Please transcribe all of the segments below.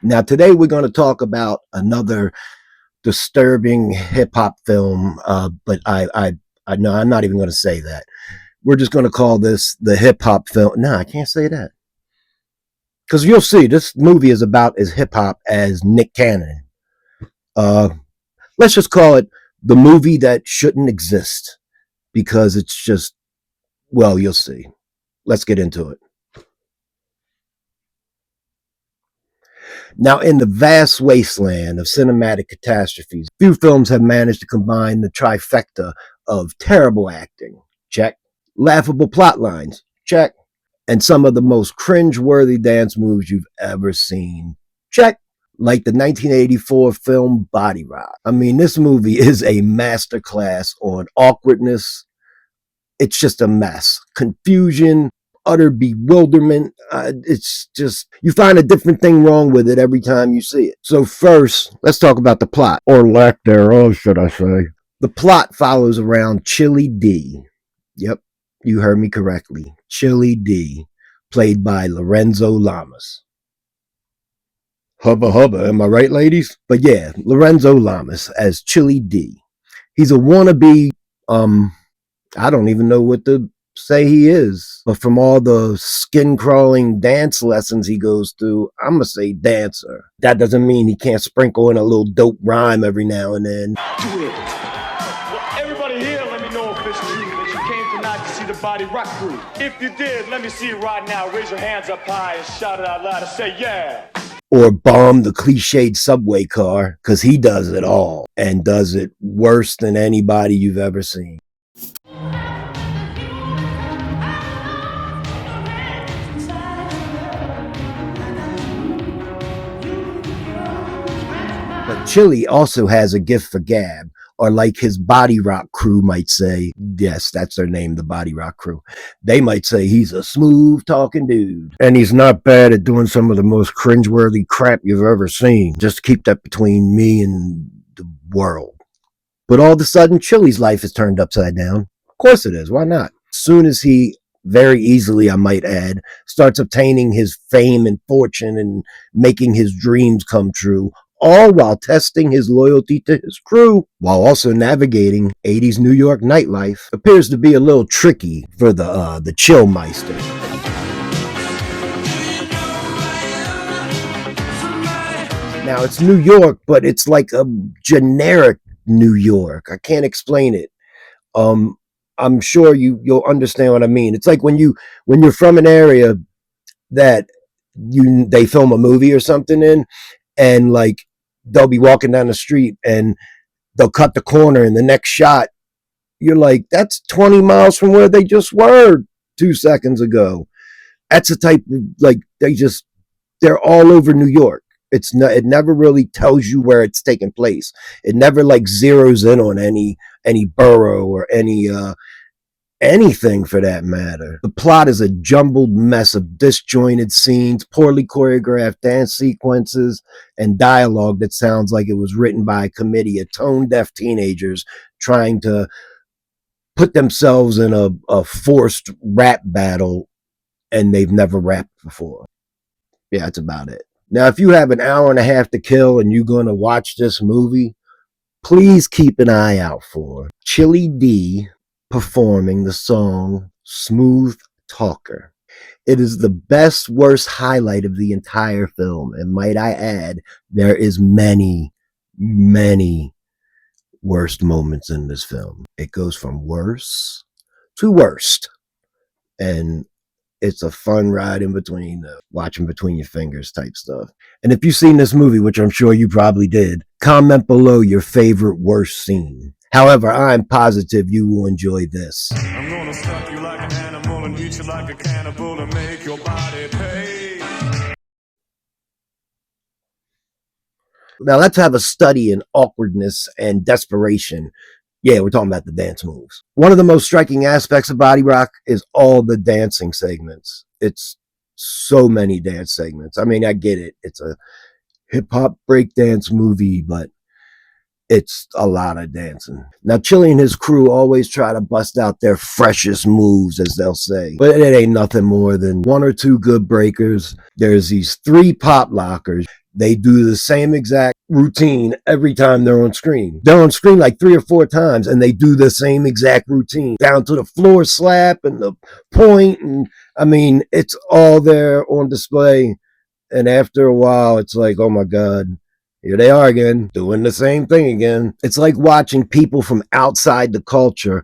Now, today we're going to talk about another disturbing hip hop film, but I no, I'm not even going to say that. We're just going to call this the hip hop film. No, I can't say that because you'll see this movie is about as hip hop as Nick Cannon. Uh, let's just call it the movie that shouldn't exist because it's just, well, you'll see. Let's get into it. Now, in the vast wasteland of cinematic catastrophes, few films have managed to combine the trifecta of terrible acting, check, laughable plot lines, check, and some of the most cringe-worthy dance moves you've ever seen, check, like the 1984 film Body Rock. I mean, this movie is a masterclass on awkwardness. It's just a mess. Confusion, utter bewilderment. It's just, you find a different thing wrong with it every time you see it. So first, let's talk about the plot, or lack thereof, should I say. The plot follows around Chili D. Yep, you heard me correctly. Chili D, played by Lorenzo Lamas. Hubba hubba, am I right, ladies? But yeah, Lorenzo Lamas as Chili D. He's a wannabe, I don't even know what to say he is. But from all the skin crawling dance lessons he goes through, I'm going to say dancer. That doesn't mean he can't sprinkle in a little dope rhyme every now and then. Do it. Well, everybody here, let me know if it's true that you came tonight to see the Body Rock crew. If you did, let me see it right now. Raise your hands up high and shout it out loud and say, yeah. Or bomb the cliched subway car, because he does it all and does it worse than anybody you've ever seen. But Chili also has a gift for gab, or like his Body Rock crew might say, yes, that's their name, the Body Rock crew. They might say he's a smooth talking dude. And he's not bad at doing some of the most cringeworthy crap you've ever seen. Just keep that between me and the world. But all of a sudden, Chili's life is turned upside down. Of course it is. Why not? As soon as he, very easily, I might add, starts obtaining his fame and fortune and making his dreams come true, all while testing his loyalty to his crew, while also navigating 80s New York nightlife, appears to be a little tricky for the Chillmeister. Now, it's New York, but it's like a generic New York. I can't explain it. I'm sure you'll understand what I mean. It's like when you're from an area that they film a movie or something in, and like they'll be walking down the street and they'll cut the corner, and the next shot you're like, that's 20 miles from where they just were 2 seconds ago. That's the type of, like, they're all over New York. It never really tells you where it's taking place. It never like zeroes in on any borough or anything for that matter. The plot is a jumbled mess of disjointed scenes, poorly choreographed dance sequences, and dialogue that sounds like it was written by a committee of tone-deaf teenagers trying to put themselves in a forced rap battle, and they've never rapped before. Yeah, that's about it. Now, if you have an hour and a half to kill and you're going to watch this movie, please keep an eye out for Chili D performing the song Smooth Talker. It is the best, worst highlight of the entire film. And might I add, there is many, many worst moments in this film. It goes from worse to worst. And it's a fun ride in between, watching between your fingers type stuff. And if you've seen this movie, which I'm sure you probably did, comment below your favorite worst scene. However, I'm positive you will enjoy this. I'm gonna stuff you like an animal and eat you like a cannibal and make your body pay. Now let's have a study in awkwardness and desperation. Yeah, we're talking about the dance moves. One of the most striking aspects of Body Rock is all the dancing segments. It's so many dance segments. I mean, I get it. It's a hip-hop breakdance movie, but it's a lot of dancing. Now, Chili and his crew always try to bust out their freshest moves, as they'll say. But it ain't nothing more than one or two good breakers. There's these 3 pop lockers. They do the same exact routine every time they're on screen. They're on screen like 3 or 4 times and they do the same exact routine down to the floor slap and the point. And I mean, it's all there on display. And after a while, it's like, oh my God, here they are again, doing the same thing again. It's like watching people from outside the culture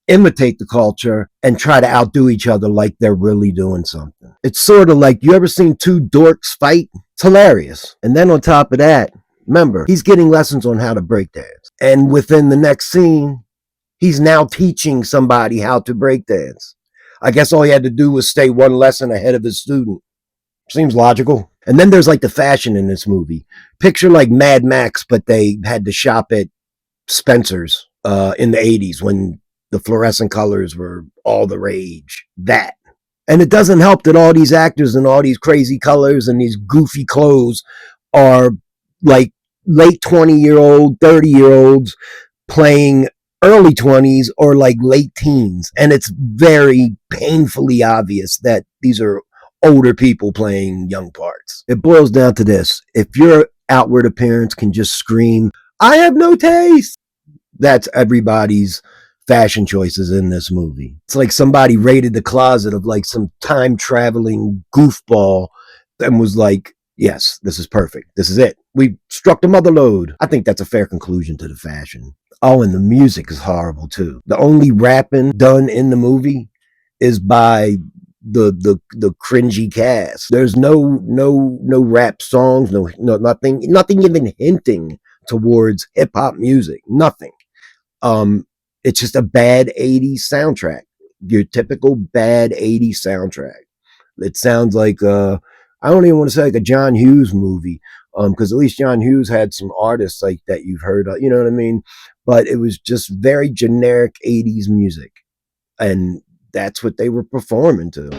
imitate the culture and try to outdo each other like they're really doing something. It's sort of like, you ever seen two dorks fight? It's hilarious. And then on top of that, remember, he's getting lessons on how to break dance. And within the next scene, he's now teaching somebody how to break dance. I guess all he had to do was stay one lesson ahead of his student. Seems logical. And then there's like the fashion in this movie. Picture like Mad Max, but they had to shop at Spencer's in the 80s when the fluorescent colors were all the rage. That. And it doesn't help that all these actors in all these crazy colors and these goofy clothes are like late 20-year-old, 30-year-olds playing early 20s or like late teens. And it's very painfully obvious that these are older people playing young parts. It boils down to this. If your outward appearance can just scream, I have no taste, that's everybody's fashion choices in this movie. It's like somebody raided the closet of like some time traveling goofball and was like, yes, this is perfect. This is it. We struck the mother lode. I think that's a fair conclusion to the fashion. Oh, and the music is horrible too. The only rapping done in the movie is by the cringy cast. There's no rap songs, no nothing even hinting towards hip hop music. Nothing. It's just a bad 80s soundtrack. Your typical bad 80s soundtrack. It sounds like I don't even want to say like a John Hughes movie, because at least John Hughes had some artists like that you've heard of, you know what I mean? But it was just very generic 80s music. And that's what they were performing to.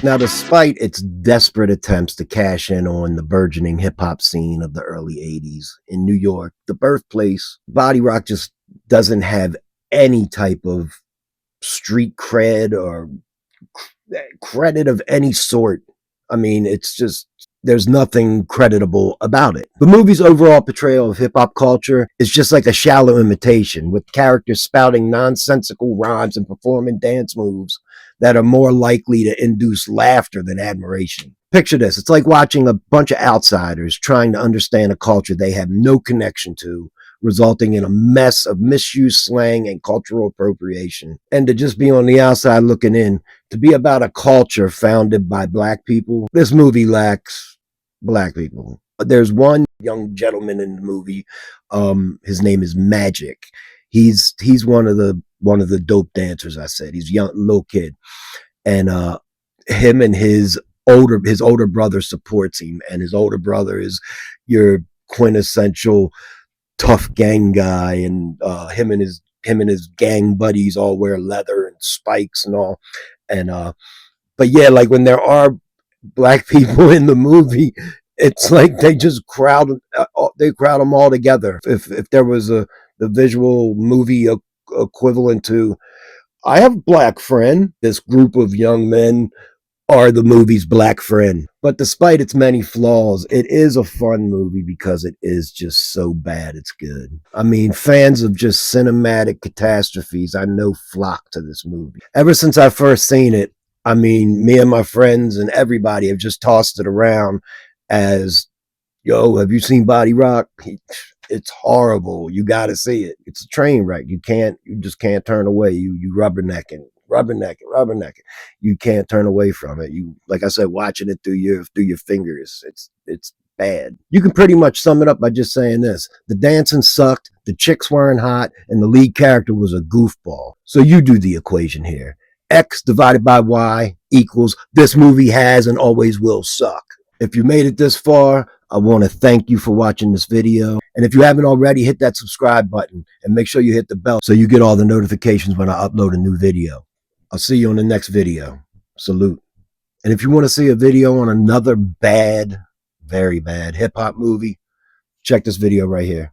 Now, despite its desperate attempts to cash in on the burgeoning hip hop scene of the early 80s in New York, the birthplace, Body Rock just doesn't have any type of street cred or credit of any sort. I mean, it's just, there's nothing creditable about it. The movie's overall portrayal of hip hop culture is just like a shallow imitation, with characters spouting nonsensical rhymes and performing dance moves that are more likely to induce laughter than admiration. Picture this. It's like watching a bunch of outsiders trying to understand a culture they have no connection to, resulting in a mess of misused slang and cultural appropriation. And to just be on the outside looking in, to be about a culture founded by Black people, this movie lacks Black people. There's one young gentleman in the movie. His name is Magic. He's one of the dope dancers. I said he's a young little kid, and him and his older brother supports him, and his older brother is your quintessential tough gang guy, and him and his gang buddies all wear leather and spikes and all, and but yeah, like when there are Black people in the movie, it's like they just crowd them all together. If there was the visual movie equivalent to I Have Black Friend, this group of young men are the movie's Black Friend. But despite its many flaws, it is a fun movie because it is just so bad it's good. I mean, fans of just cinematic catastrophes, I know, flock to this movie. Ever since I first seen it, I mean, me and my friends and everybody have just tossed it around as, yo, have you seen Body Rock? It's horrible. You got to see it. It's a train wreck. You just can't turn away. You rubbernecking. You can't turn away from it. You, like I said, watching it through your fingers. It's bad. You can pretty much sum it up by just saying this: the dancing sucked, the chicks weren't hot, and the lead character was a goofball. So you do the equation here. X divided by Y equals this movie has and always will suck. If you made it this far, I want to thank you for watching this video. And if you haven't already, hit that subscribe button and make sure you hit the bell so you get all the notifications when I upload a new video. I'll see you on the next video. Salute. And if you want to see a video on another bad, very bad hip hop movie, check this video right here.